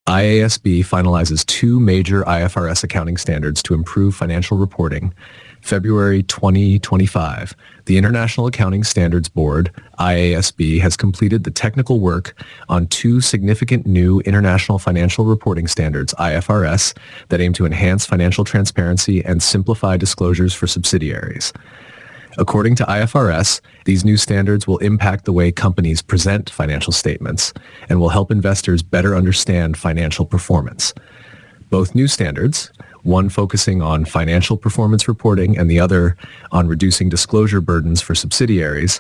IASB finalizes two major IFRS accounting standards to improve financial reporting. February 2025, the International Accounting Standards Board, IASB, has completed the technical work on two significant new International Financial Reporting Standards, IFRS, that aim to enhance financial transparency and simplify disclosures for subsidiaries. According to IFRS, these new standards will impact the way companies present financial statements and will help investors better understand financial performance. Both new standards, one focusing on financial performance reporting and the other on reducing disclosure burdens for subsidiaries,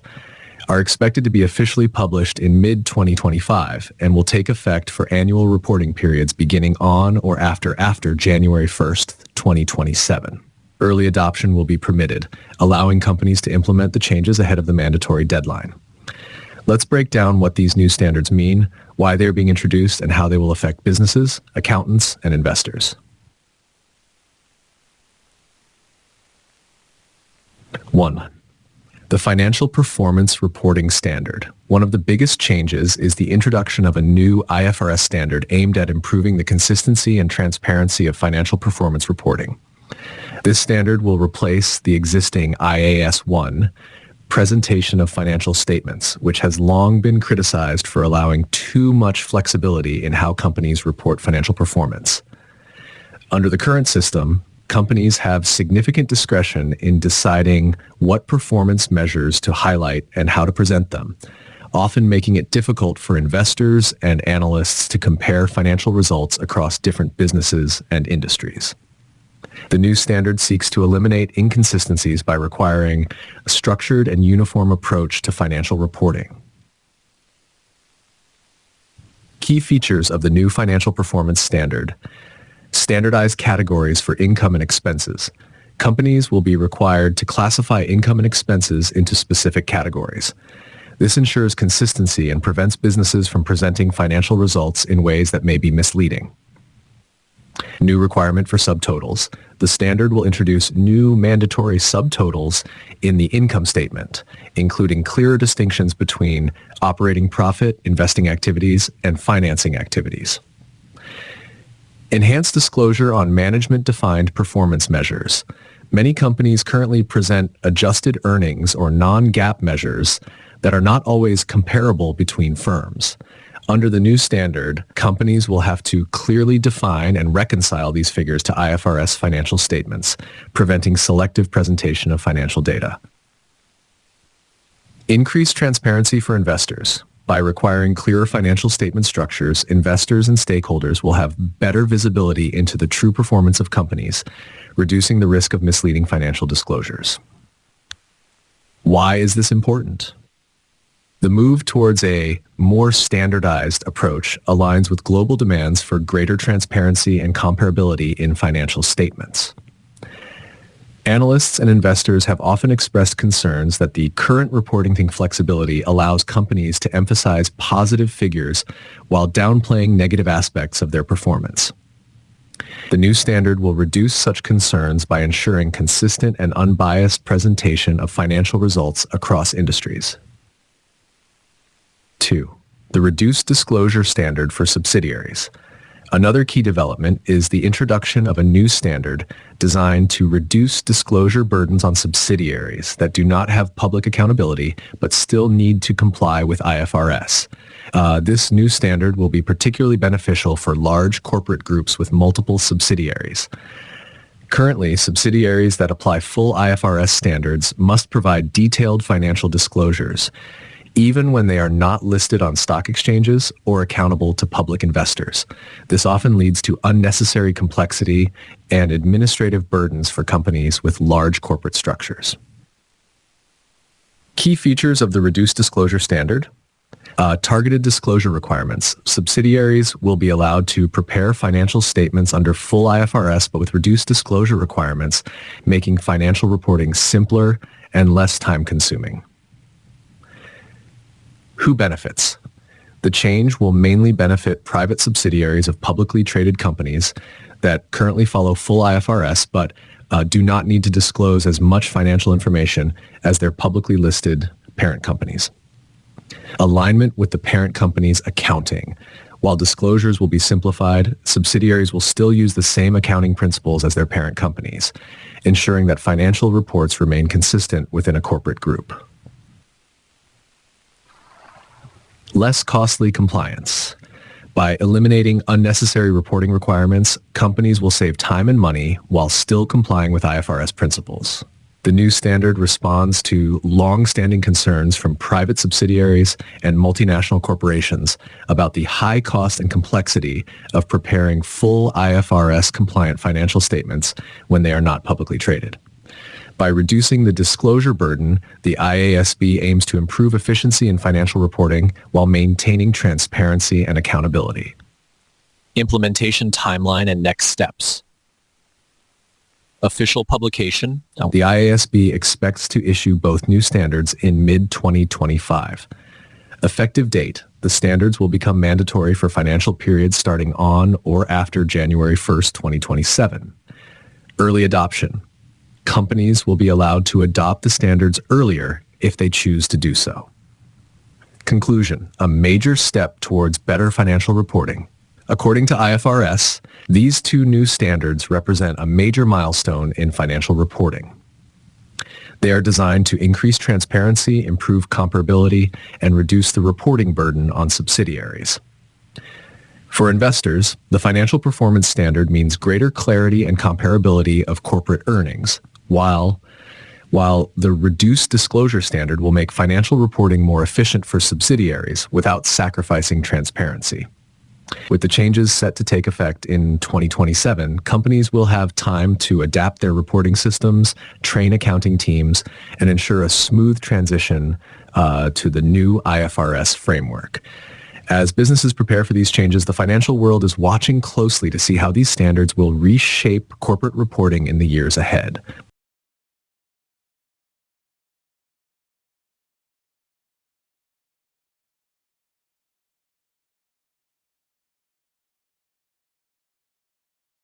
are expected to be officially published in mid-2025 and will take effect for annual reporting periods beginning on or after January 1st, 2027. Early adoption will be permitted, allowing companies to implement the changes ahead of the mandatory deadline. Let's break down what these new standards mean, why they're being introduced, and how they will affect businesses, accountants, and investors. 1. The Financial Performance Reporting Standard. One of the biggest changes is the introduction of a new IFRS standard aimed at improving the consistency and transparency of financial performance reporting. This standard will replace the existing IAS 1, Presentation of Financial Statements, which has long been criticized for allowing too much flexibility in how companies report financial performance. Under the current system, companies have significant discretion in deciding what performance measures to highlight and how to present them, often making it difficult for investors and analysts to compare financial results across different businesses and industries. The new standard seeks to eliminate inconsistencies by requiring a structured and uniform approach to financial reporting. Key features of the new Financial Performance Standard. Standardized categories for income and expenses. Companies will be required to classify income and expenses into specific categories. This ensures consistency and prevents businesses from presenting financial results in ways that may be misleading. New requirement for subtotals. The standard will introduce new mandatory subtotals in the income statement, including clearer distinctions between operating profit, investing activities, and financing activities. Enhanced disclosure on management-defined performance measures. Many companies currently present adjusted earnings or non-GAAP measures that are not always comparable between firms. Under the new standard, companies will have to clearly define and reconcile these figures to IFRS financial statements, preventing selective presentation of financial data. Increased transparency for investors. By requiring clearer financial statement structures, investors and stakeholders will have better visibility into the true performance of companies, reducing the risk of misleading financial disclosures. Why is this important? The move towards a more standardized approach aligns with global demands for greater transparency and comparability in financial statements. Analysts and investors have often expressed concerns that the current reporting flexibility allows companies to emphasize positive figures while downplaying negative aspects of their performance. The new standard will reduce such concerns by ensuring consistent and unbiased presentation of financial results across industries. 2. The Reduced Disclosure Standard for Subsidiaries. Another key development is the introduction of a new standard designed to reduce disclosure burdens on subsidiaries that do not have public accountability but still need to comply with IFRS. This new standard will be particularly beneficial for large corporate groups with multiple subsidiaries. Currently, subsidiaries that apply full IFRS standards must provide detailed financial disclosures, even when they are not listed on stock exchanges or accountable to public investors. This often leads to unnecessary complexity and administrative burdens for companies with large corporate structures. Key features of the Reduced Disclosure Standard. Targeted disclosure requirements. Subsidiaries will be allowed to prepare financial statements under full IFRS but with reduced disclosure requirements, making financial reporting simpler and less time-consuming. Who benefits? The change will mainly benefit private subsidiaries of publicly traded companies that currently follow full IFRS but do not need to disclose as much financial information as their publicly listed parent companies. Alignment with the parent company's accounting. While disclosures will be simplified, subsidiaries will still use the same accounting principles as their parent companies, ensuring that financial reports remain consistent within a corporate group. Less costly compliance. By eliminating unnecessary reporting requirements, companies will save time and money while still complying with IFRS principles. The new standard responds to long-standing concerns from private subsidiaries and multinational corporations about the high cost and complexity of preparing full IFRS-compliant financial statements when they are not publicly traded. By reducing the disclosure burden, the IASB aims to improve efficiency in financial reporting while maintaining transparency and accountability. Implementation timeline and next steps. Official publication. The IASB expects to issue both new standards in mid-2025. Effective date. The standards will become mandatory for financial periods starting on or after January 1st, 2027. Early adoption. Companies will be allowed to adopt the standards earlier if they choose to do so. Conclusion. A major step towards better financial reporting. According to IFRS, these two new standards represent a major milestone in financial reporting. They are designed to increase transparency, improve comparability, and reduce the reporting burden on subsidiaries. For investors, the Financial Performance Standard means greater clarity and comparability of corporate earnings, while the reduced disclosure standard will make financial reporting more efficient for subsidiaries without sacrificing transparency. With the changes set to take effect in 2027, companies will have time to adapt their reporting systems, train accounting teams, and ensure a smooth transition to the new IFRS framework. As businesses prepare for these changes, the financial world is watching closely to see how these standards will reshape corporate reporting in the years ahead.